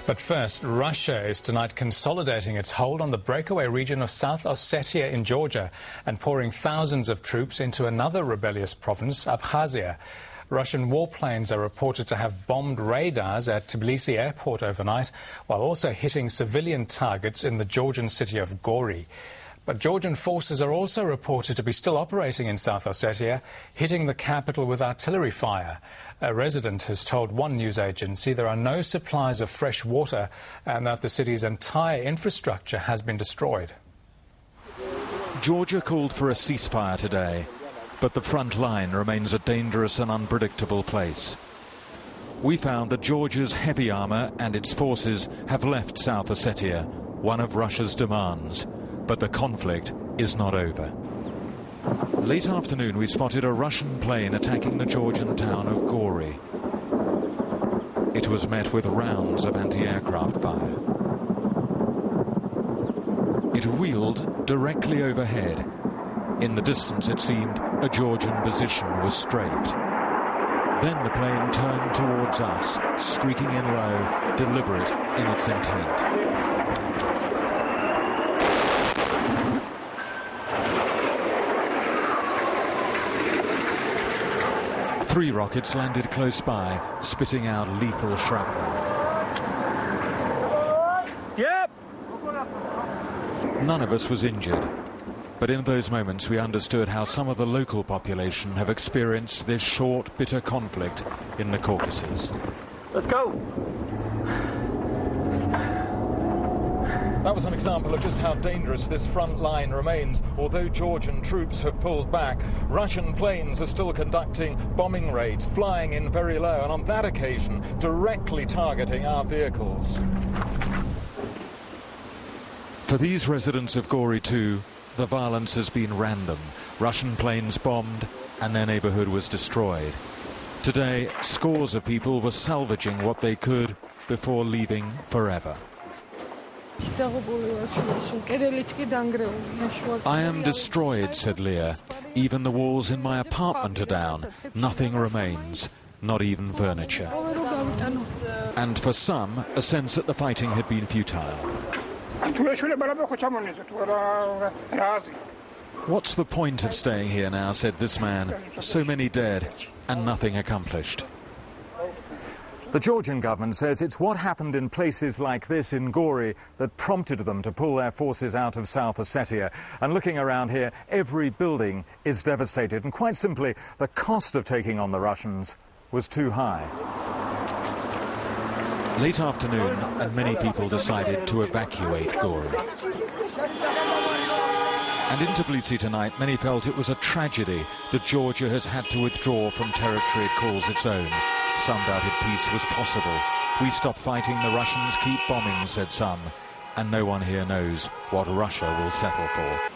But first, Russia is tonight consolidating its hold on the breakaway region of South Ossetia in Georgia and pouring thousands of troops into another rebellious province, Abkhazia. Russian warplanes are reported to have bombed radars at Tbilisi airport overnight, while also hitting civilian targets in the Georgian city of Gori. But Georgian forces are also reported to be still operating in South Ossetia, hitting the capital with artillery fire. A resident has told one news agency there are no supplies of fresh water and that the city's entire infrastructure has been destroyed. Georgia called for a ceasefire today, but the front line remains a dangerous and unpredictable place. We found that Georgia's heavy armour and its forces have left South Ossetia, one of Russia's demands. But the conflict is not over. Late afternoon, we spotted a Russian plane attacking the Georgian town of Gori. It was met with rounds of anti-aircraft fire. It wheeled directly overhead. In the distance, it seemed a Georgian position was strafed. Then the plane turned towards us, streaking in low, deliberate in its intent. Three rockets landed close by, spitting out lethal shrapnel. Yep. None of us was injured, but in those moments we understood how some of the local population have experienced this short, bitter conflict in the Caucasus. Let's go. That was an example of just how dangerous this front line remains. Although Georgian troops have pulled back, Russian planes are still conducting bombing raids, flying in very low, and on that occasion, directly targeting our vehicles. For these residents of Gori too, the violence has been random. Russian planes bombed, and their neighborhood was destroyed. Today, scores of people were salvaging what they could before leaving forever. I am destroyed, said Leah. Even the walls in my apartment are down. Nothing remains, not even furniture. And for some, a sense that the fighting had been futile. What's the point of staying here now, said this man. So many dead and nothing accomplished. The Georgian government says it's what happened in places like this in Gori that prompted them to pull their forces out of South Ossetia. And looking around here, every building is devastated. And quite simply, the cost of taking on the Russians was too high. Late afternoon, and many people decided to evacuate Gori. And in Tbilisi tonight, many felt it was a tragedy that Georgia has had to withdraw from territory it calls its own. Some doubted peace was possible. We stop fighting, the Russians keep bombing, said some. And no one here knows what Russia will settle for.